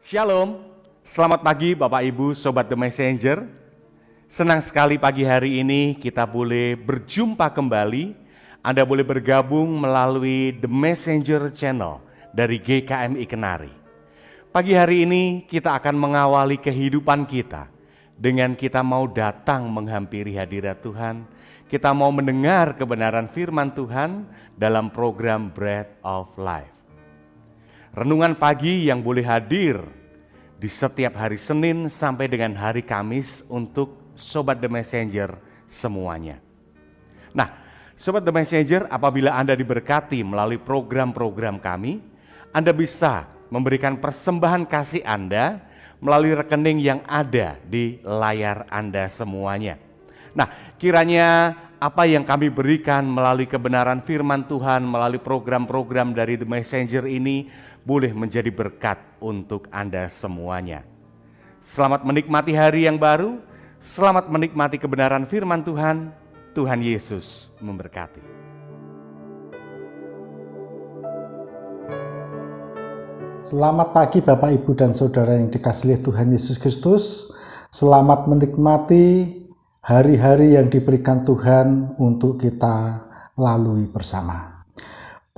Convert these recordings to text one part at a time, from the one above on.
Shalom, selamat pagi Bapak Ibu Sobat The Messenger. Senang sekali pagi hari ini kita boleh berjumpa kembali. Anda boleh bergabung melalui The Messenger Channel dari GKMI Kenari. Pagi hari ini kita akan mengawali kehidupan kita dengan kita mau datang menghampiri hadirat Tuhan. Kita mau mendengar kebenaran firman Tuhan dalam program Bread of Life. Renungan pagi yang boleh hadir di setiap hari Senin sampai dengan hari Kamis untuk Sobat The Messenger semuanya. Nah, Sobat The Messenger, apabila Anda diberkati melalui program-program kami, Anda bisa memberikan persembahan kasih Anda melalui rekening yang ada di layar Anda semuanya. Nah, kiranya apa yang kami berikan melalui kebenaran firman Tuhan, melalui program-program dari The Messenger ini boleh menjadi berkat untuk Anda semuanya. Selamat menikmati hari yang baru, selamat menikmati kebenaran firman Tuhan. Tuhan Yesus memberkati. Selamat pagi Bapak, Ibu, dan Saudara yang dikasihi Tuhan Yesus Kristus. Selamat menikmati hari-hari yang diberikan Tuhan untuk kita lalui bersama.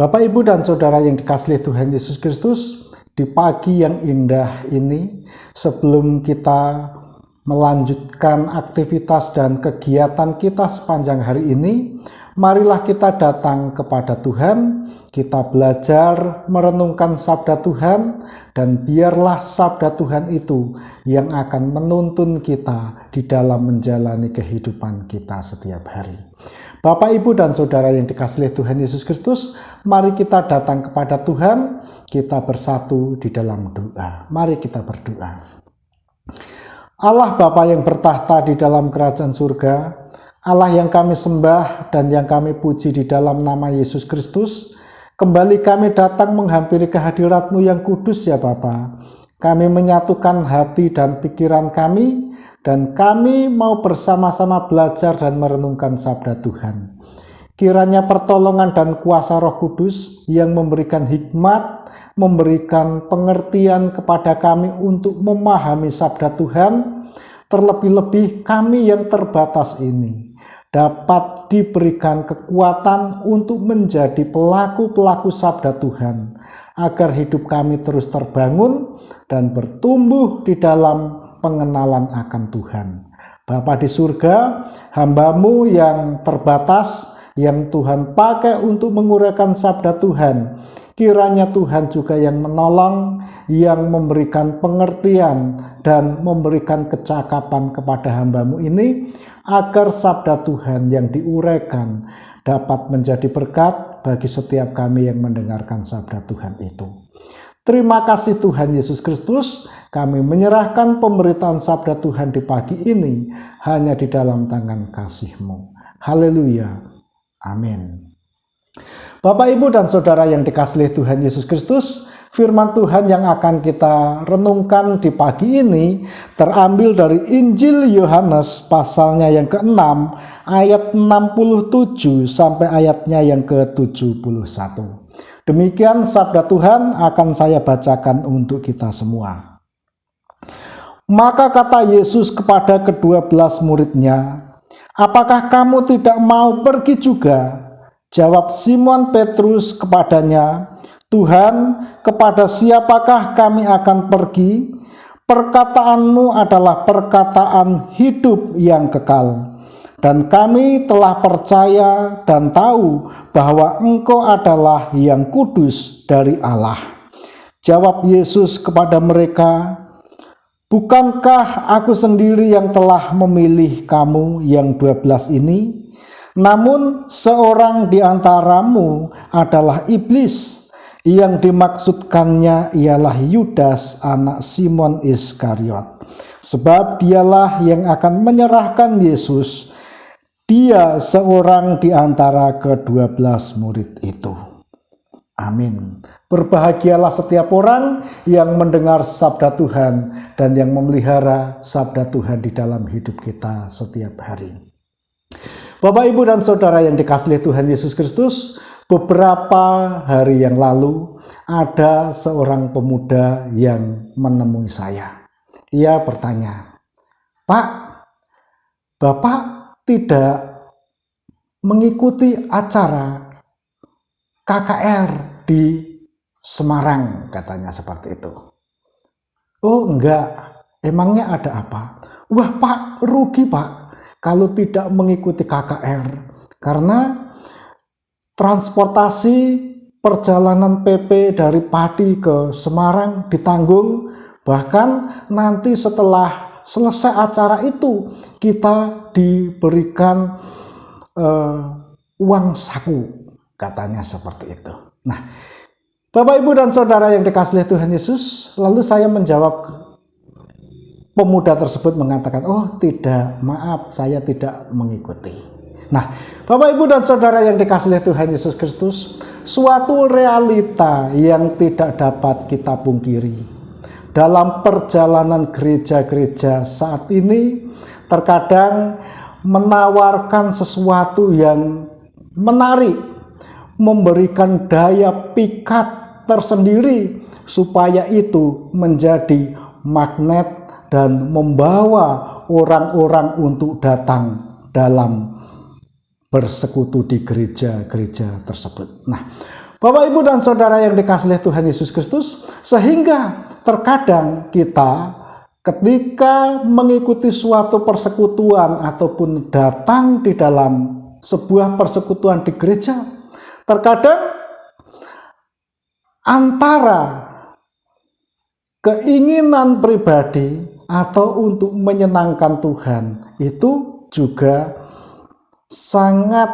Bapak, Ibu, dan Saudara yang dikasihi Tuhan Yesus Kristus, di pagi yang indah ini, sebelum kita melanjutkan aktivitas dan kegiatan kita sepanjang hari ini, marilah kita datang kepada Tuhan, kita belajar merenungkan sabda Tuhan, dan biarlah sabda Tuhan itu yang akan menuntun kita di dalam menjalani kehidupan kita setiap hari. Bapak, Ibu, dan Saudara yang dikasihi Tuhan Yesus Kristus, mari kita datang kepada Tuhan, kita bersatu di dalam doa. Mari kita berdoa. Allah Bapa yang bertahta di dalam kerajaan surga, Allah yang kami sembah dan yang kami puji di dalam nama Yesus Kristus, kembali kami datang menghampiri kehadirat-Mu yang kudus ya Bapa. Kami menyatukan hati dan pikiran kami, dan kami mau bersama-sama belajar dan merenungkan sabda Tuhan. Kiranya pertolongan dan kuasa Roh Kudus yang memberikan hikmat, memberikan pengertian kepada kami untuk memahami sabda Tuhan, terlebih-lebih kami yang terbatas ini, dapat diberikan kekuatan untuk menjadi pelaku-pelaku sabda Tuhan, agar hidup kami terus terbangun dan bertumbuh di dalam pengenalan akan Tuhan. Bapa di surga, hamba-Mu yang terbatas, yang Tuhan pakai untuk menguraikan sabda Tuhan, kiranya Tuhan juga yang menolong, yang memberikan pengertian dan memberikan kecakapan kepada hamba-Mu ini, agar sabda Tuhan yang diuraikan dapat menjadi berkat bagi setiap kami yang mendengarkan sabda Tuhan itu. Terima kasih Tuhan Yesus Kristus, kami menyerahkan pemberitaan sabda Tuhan di pagi ini hanya di dalam tangan kasih-Mu. Haleluya. Amin. Bapak, Ibu, dan Saudara yang dikasihi Tuhan Yesus Kristus, firman Tuhan yang akan kita renungkan di pagi ini terambil dari Injil Yohanes pasalnya yang ke-6 ayat 67 sampai ayatnya yang ke-71. Demikian sabda Tuhan akan saya bacakan untuk kita semua. Maka kata Yesus kepada ke-12 muridnya, "Apakah kamu tidak mau pergi juga?" Jawab Simon Petrus kepadanya, "Tuhan, kepada siapakah kami akan pergi? Perkataanmu adalah perkataan hidup yang kekal. Dan kami telah percaya dan tahu bahwa Engkau adalah yang kudus dari Allah." Jawab Yesus kepada mereka, "Bukankah aku sendiri yang telah memilih kamu yang 12 ini? Namun seorang di antaramu adalah iblis." Yang dimaksudkannya ialah Yudas anak Simon Iskariot. Sebab dialah yang akan menyerahkan Yesus. Dia seorang di antara ke-12 murid itu. Amin. Berbahagialah setiap orang yang mendengar sabda Tuhan dan yang memelihara sabda Tuhan di dalam hidup kita setiap hari. Bapak, Ibu, dan Saudara yang dikasihi Tuhan Yesus Kristus, Beberapa hari yang lalu ada seorang pemuda yang menemui saya. Ia bertanya, "Pak, Bapak tidak mengikuti acara KKR di Semarang," katanya seperti itu. "Oh enggak, emangnya ada apa?" "Wah Pak, rugi Pak kalau tidak mengikuti KKR, karena transportasi perjalanan PP dari Pati ke Semarang ditanggung, bahkan nanti setelah selesai acara itu kita diberikan uang saku," katanya seperti itu. Nah, Bapak, Ibu, dan Saudara yang dikasihi Tuhan Yesus, lalu saya menjawab, pemuda tersebut mengatakan, "Oh tidak, maaf, saya tidak mengikuti." Nah, Bapak, Ibu, dan Saudara yang dikasihi Tuhan Yesus Kristus, suatu realita yang tidak dapat kita pungkiri. Dalam perjalanan gereja-gereja saat ini, terkadang menawarkan sesuatu yang menarik, memberikan daya pikat tersendiri, supaya itu menjadi magnet dan membawa orang-orang untuk datang dalam bersekutu di gereja-gereja tersebut. Nah, Bapak, Ibu, dan Saudara yang dikasihi Tuhan Yesus Kristus, sehingga terkadang kita ketika mengikuti suatu persekutuan ataupun datang di dalam sebuah persekutuan di gereja, terkadang antara keinginan pribadi atau untuk menyenangkan Tuhan itu juga sangat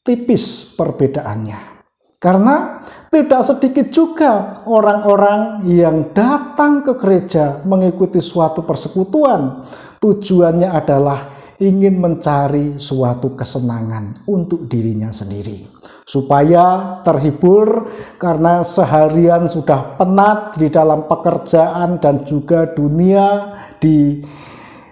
tipis perbedaannya. Karena tidak sedikit juga orang-orang yang datang ke gereja mengikuti suatu persekutuan, tujuannya adalah ingin mencari suatu kesenangan untuk dirinya sendiri, supaya terhibur karena seharian sudah penat di dalam pekerjaan dan juga dunia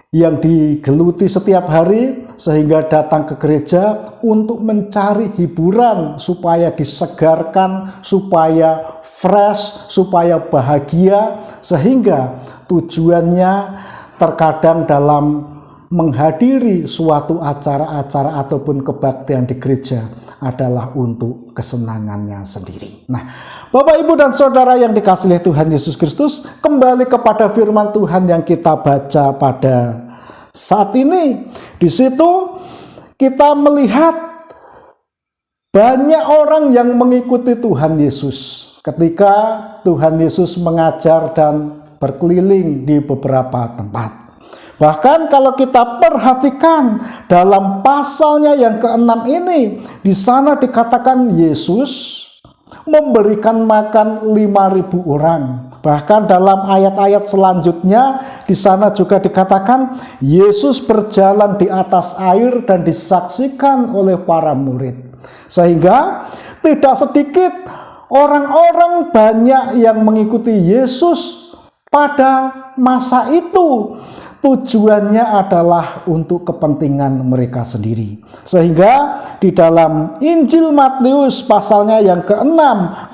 yang digeluti setiap hari, sehingga datang ke gereja untuk mencari hiburan supaya disegarkan, supaya fresh, supaya bahagia, sehingga tujuannya terkadang dalam menghadiri suatu acara-acara ataupun kebaktian di gereja adalah untuk kesenangannya sendiri. Nah, Bapak, Ibu, dan Saudara yang dikasihi Tuhan Yesus Kristus, kembali kepada firman Tuhan yang kita baca pada saat ini. Di situ kita melihat banyak orang yang mengikuti Tuhan Yesus ketika Tuhan Yesus mengajar dan berkeliling di beberapa tempat. Bahkan kalau kita perhatikan dalam pasalnya yang ke-6 ini, di sana dikatakan Yesus memberikan makan 5.000 orang. Bahkan dalam ayat-ayat selanjutnya di sana juga dikatakan Yesus berjalan di atas air dan disaksikan oleh para murid. Sehingga tidak sedikit orang-orang banyak yang mengikuti Yesus pada masa itu. Tujuannya adalah untuk kepentingan mereka sendiri. Sehingga di dalam Injil Matius pasalnya yang ke-6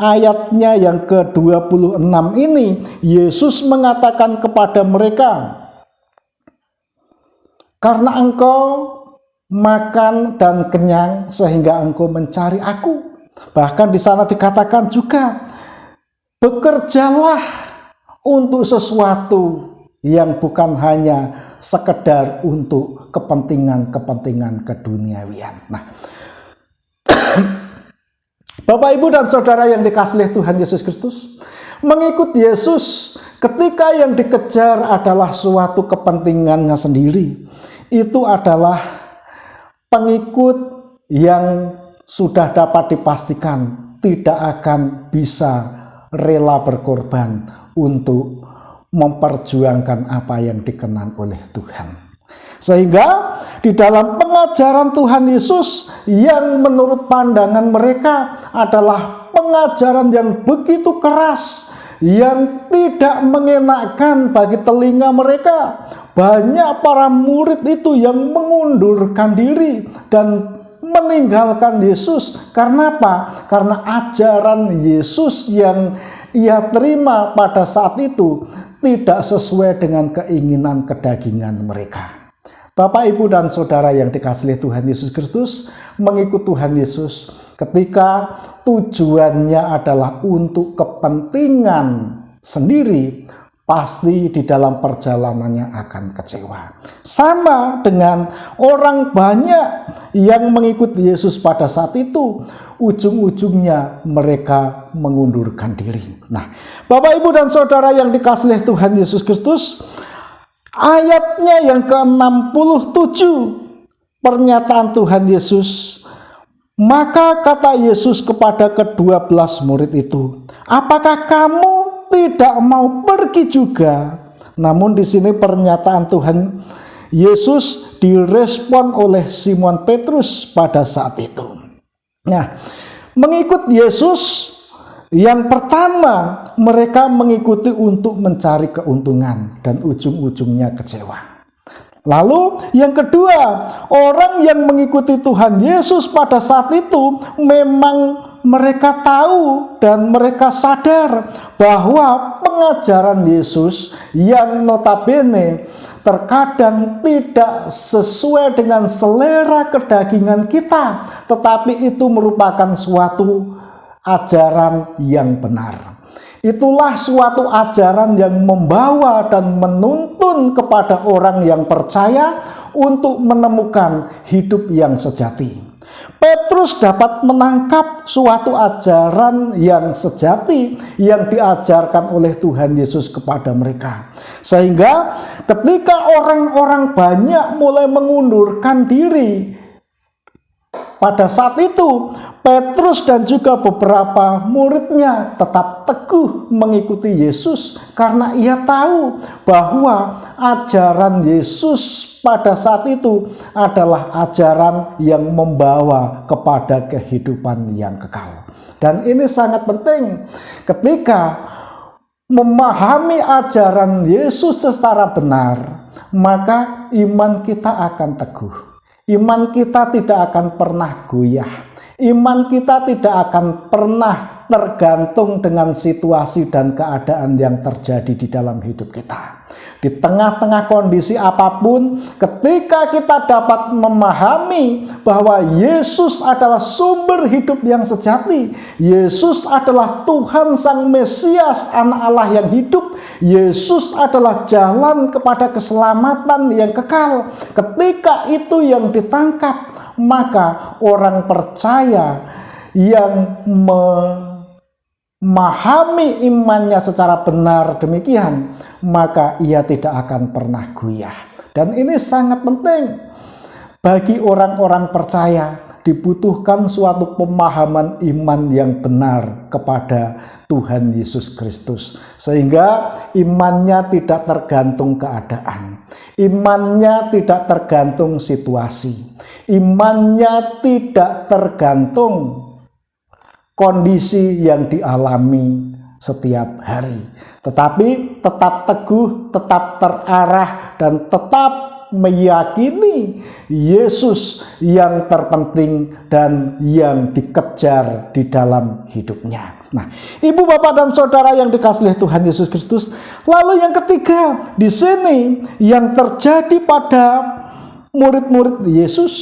ayatnya yang ke-26 ini, Yesus mengatakan kepada mereka, "Karena engkau makan dan kenyang sehingga engkau mencari aku." Bahkan di sana dikatakan juga, "Bekerjalah untuk sesuatu yang bukan hanya sekedar untuk kepentingan-kepentingan keduniawian." Nah, Bapak, Ibu, dan Saudara yang dikasihi Tuhan Yesus Kristus, mengikut Yesus ketika yang dikejar adalah suatu kepentingannya sendiri, itu adalah pengikut yang sudah dapat dipastikan tidak akan bisa rela berkorban untuk memperjuangkan apa yang dikenan oleh Tuhan. Sehingga di dalam pengajaran Tuhan Yesus yang menurut pandangan mereka adalah pengajaran yang begitu keras, yang tidak mengenakan bagi telinga mereka, banyak para murid itu yang mengundurkan diri dan meninggalkan Yesus. Karena apa? Karena ajaran Yesus yang ia terima pada saat itu tidak sesuai dengan keinginan kedagingan mereka. Bapak, Ibu, dan Saudara yang dikasihi Tuhan Yesus Kristus, mengikut Tuhan Yesus ketika tujuannya adalah untuk kepentingan sendiri, pasti di dalam perjalanannya akan kecewa. Sama dengan orang banyak yang mengikuti Yesus pada saat itu, ujung-ujungnya mereka mengundurkan diri. Nah, Bapak, Ibu, dan Saudara yang dikasihi Tuhan Yesus Kristus, ayatnya yang ke-67, pernyataan Tuhan Yesus. Maka kata Yesus kepada ke-12 murid itu, apakah kamu tidak mau pergi juga? Namun di sini pernyataan Tuhan Yesus direspon oleh Simon Petrus pada saat itu. Nah, mengikut Yesus, yang pertama, mereka mengikuti untuk mencari keuntungan dan ujung-ujungnya kecewa. Lalu yang kedua, orang yang mengikuti Tuhan Yesus pada saat itu memang mereka tahu dan mereka sadar bahwa pengajaran Yesus yang notabene terkadang tidak sesuai dengan selera kedagingan kita, tetapi itu merupakan suatu ajaran yang benar. Itulah suatu ajaran yang membawa dan menuntun kepada orang yang percaya untuk menemukan hidup yang sejati. Petrus dapat menangkap suatu ajaran yang sejati yang diajarkan oleh Tuhan Yesus kepada mereka. Sehingga ketika orang-orang banyak mulai mengundurkan diri, pada saat itu Petrus dan juga beberapa muridnya tetap teguh mengikuti Yesus karena ia tahu bahwa ajaran Yesus pada saat itu adalah ajaran yang membawa kepada kehidupan yang kekal. Dan ini sangat penting ketika memahami ajaran Yesus secara benar, maka iman kita akan teguh. Iman kita tidak akan pernah goyah. Iman kita tidak akan pernah tergantung dengan situasi dan keadaan yang terjadi di dalam hidup kita. Di tengah-tengah kondisi apapun, ketika kita dapat memahami bahwa Yesus adalah sumber hidup yang sejati, Yesus adalah Tuhan Sang Mesias, Anak Allah yang hidup, Yesus adalah jalan kepada keselamatan yang kekal. Ketika itu yang ditangkap, maka orang percaya yang memahami imannya secara benar demikian, maka ia tidak akan pernah goyah. Dan ini sangat penting bagi orang-orang percaya. Dibutuhkan suatu pemahaman iman yang benar kepada Tuhan Yesus Kristus, sehingga imannya tidak tergantung keadaan, imannya tidak tergantung situasi, imannya tidak tergantung kondisi yang dialami setiap hari, tetapi tetap teguh, tetap terarah, dan tetap meyakini Yesus yang terpenting dan yang dikejar di dalam hidupnya. Nah, Ibu, Bapak, dan Saudara yang dikasihi Tuhan Yesus Kristus, lalu yang ketiga di sini yang terjadi pada murid-murid Yesus,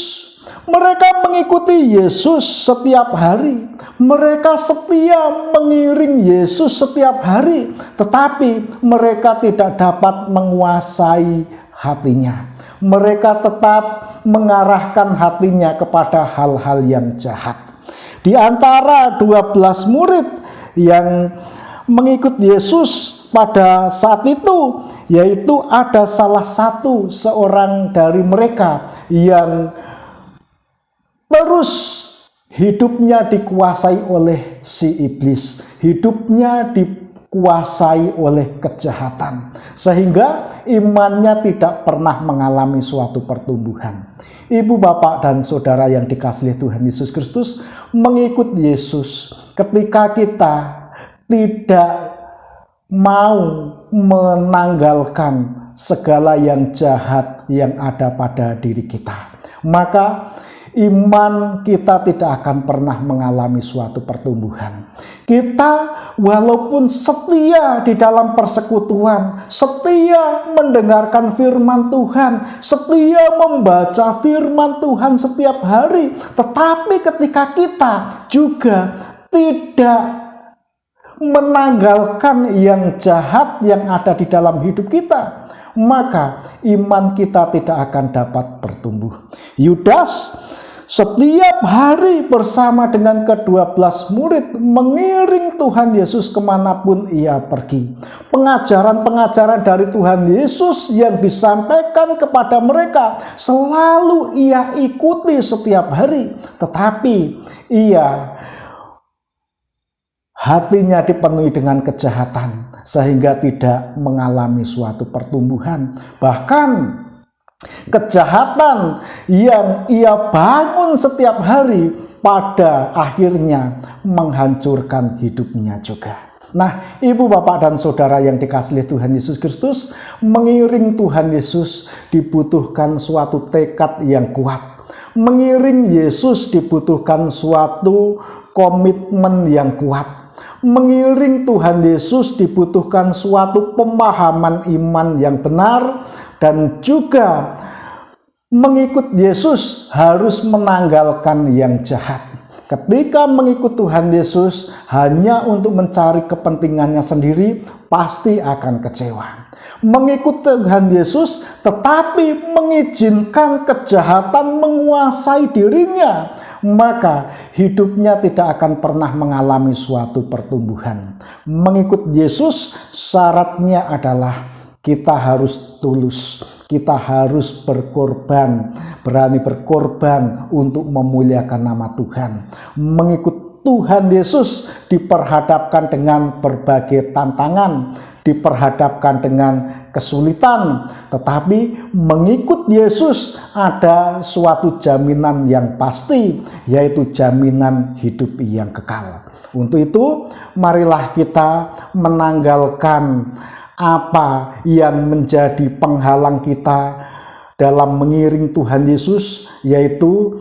mereka mengikuti Yesus setiap hari. Mereka setia mengiring Yesus setiap hari, tetapi mereka tidak dapat menguasai hatinya. Mereka tetap mengarahkan hatinya kepada hal-hal yang jahat. Di antara 12 murid yang mengikut Yesus pada saat itu, yaitu ada salah satu seorang dari mereka yang terus hidupnya dikuasai oleh si iblis, hidupnya dikuasai oleh kejahatan, sehingga imannya tidak pernah mengalami suatu pertumbuhan. Ibu, Bapak, dan Saudara yang dikasihi Tuhan Yesus Kristus, mengikut Yesus ketika kita tidak mau menanggalkan segala yang jahat yang ada pada diri kita, maka iman kita tidak akan pernah mengalami suatu pertumbuhan. Kita walaupun setia di dalam persekutuan, setia mendengarkan firman Tuhan, setia membaca firman Tuhan setiap hari, tetapi ketika kita juga tidak menanggalkan yang jahat yang ada di dalam hidup kita, maka iman kita tidak akan dapat bertumbuh. Yudas setiap hari bersama dengan ke-12 murid mengiring Tuhan Yesus kemanapun ia pergi. Pengajaran-pengajaran dari Tuhan Yesus yang disampaikan kepada mereka selalu ia ikuti setiap hari. Tetapi hatinya dipenuhi dengan kejahatan sehingga tidak mengalami suatu pertumbuhan. Bahkan kejahatan yang ia bangun setiap hari pada akhirnya menghancurkan hidupnya juga. Nah, ibu, bapak, dan saudara yang dikasihi Tuhan Yesus Kristus, mengiring Tuhan Yesus dibutuhkan suatu tekad yang kuat. Mengiring Yesus dibutuhkan suatu komitmen yang kuat. Mengiring Tuhan Yesus dibutuhkan suatu pemahaman iman yang benar, dan juga mengikut Yesus harus menanggalkan yang jahat. Ketika mengikut Tuhan Yesus hanya untuk mencari kepentingannya sendiri, pasti akan kecewa. Mengikut Tuhan Yesus tetapi mengizinkan kejahatan menguasai dirinya, maka hidupnya tidak akan pernah mengalami suatu pertumbuhan. Mengikut Yesus syaratnya adalah kita harus tulus, kita harus berkorban, berani berkorban untuk memuliakan nama Tuhan. Mengikut Tuhan Yesus diperhadapkan dengan berbagai tantangan, diperhadapkan dengan kesulitan, tetapi mengikut Yesus ada suatu jaminan yang pasti, yaitu jaminan hidup yang kekal. Untuk itu, marilah kita menanggalkan apa yang menjadi penghalang kita dalam mengiring Tuhan Yesus, yaitu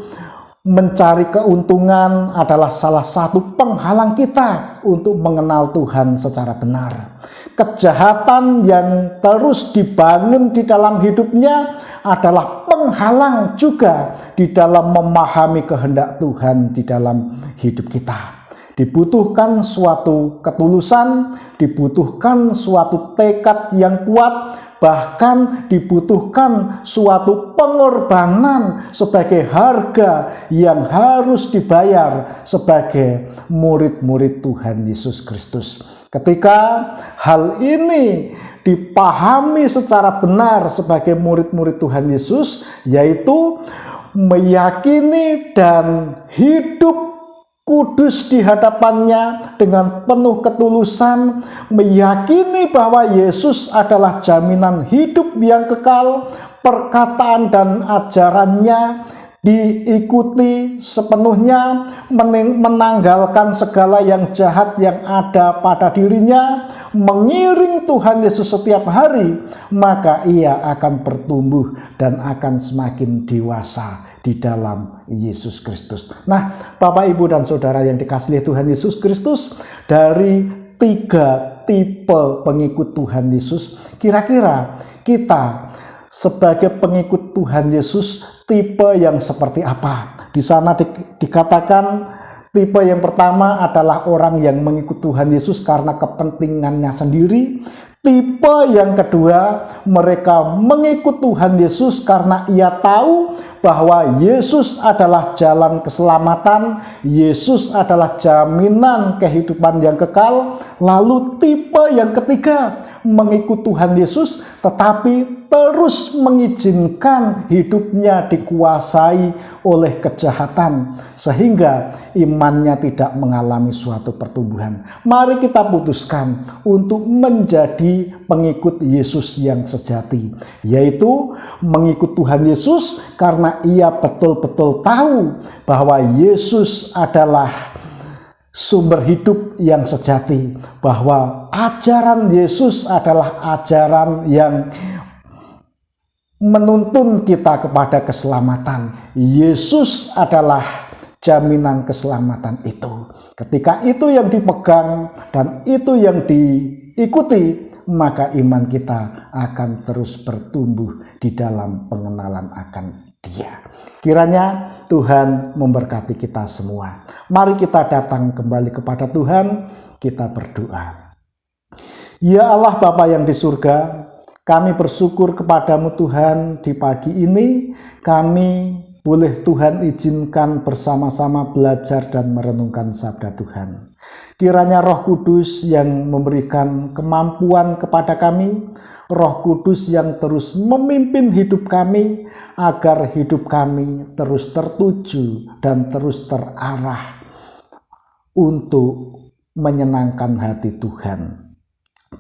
mencari keuntungan adalah salah satu penghalang kita untuk mengenal Tuhan secara benar. Kejahatan yang terus dibangun di dalam hidupnya adalah penghalang juga di dalam memahami kehendak Tuhan di dalam hidup kita. Dibutuhkan suatu ketulusan, dibutuhkan suatu tekad yang kuat, bahkan dibutuhkan suatu pengorbanan sebagai harga yang harus dibayar sebagai murid-murid Tuhan Yesus Kristus. Ketika hal ini dipahami secara benar sebagai murid-murid Tuhan Yesus, yaitu meyakini dan hidup kudus di hadapannya dengan penuh ketulusan, meyakini bahwa Yesus adalah jaminan hidup yang kekal, perkataan dan ajarannya diikuti sepenuhnya, menanggalkan segala yang jahat yang ada pada dirinya, mengiring Tuhan Yesus setiap hari, maka ia akan bertumbuh dan akan semakin dewasa di dalam Yesus Kristus. Nah, Bapak, Ibu, dan Saudara yang dikasihi Tuhan Yesus Kristus, dari 3 tipe pengikut Tuhan Yesus, kira-kira kita sebagai pengikut Tuhan Yesus tipe yang seperti apa? Di sana dikatakan tipe yang pertama adalah orang yang mengikut Tuhan Yesus karena kepentingannya sendiri. Tipe yang kedua, mereka mengikut Tuhan Yesus karena ia tahu bahwa Yesus adalah jalan keselamatan, Yesus adalah jaminan kehidupan yang kekal. Lalu tipe yang ketiga, mengikut Tuhan Yesus tetapi terus mengizinkan hidupnya dikuasai oleh kejahatan sehingga imannya tidak mengalami suatu pertumbuhan. Mari kita putuskan untuk menjadi pengikut Yesus yang sejati, yaitu mengikut Tuhan Yesus karena ia betul-betul tahu bahwa Yesus adalah sumber hidup yang sejati, bahwa ajaran Yesus adalah ajaran yang menuntun kita kepada keselamatan. Yesus adalah jaminan keselamatan itu. Ketika itu yang dipegang dan itu yang diikuti, maka iman kita akan terus bertumbuh di dalam pengenalan akan Dia. Kiranya Tuhan memberkati kita semua. Mari kita datang kembali kepada Tuhan, kita berdoa. Ya Allah Bapa yang di surga, kami bersyukur kepadamu Tuhan di pagi ini. Kami boleh Tuhan izinkan bersama-sama belajar dan merenungkan sabda Tuhan. Kiranya Roh Kudus yang memberikan kemampuan kepada kami, Roh Kudus yang terus memimpin hidup kami, agar hidup kami terus tertuju dan terus terarah untuk menyenangkan hati Tuhan.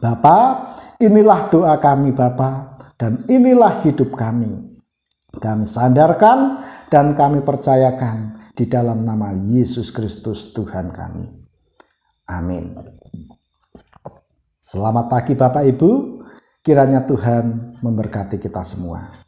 Bapa, inilah doa kami Bapa, dan inilah hidup kami. Kami sandarkan dan kami percayakan di dalam nama Yesus Kristus Tuhan kami. Amin. Selamat pagi Bapak Ibu. Kiranya Tuhan memberkati kita semua.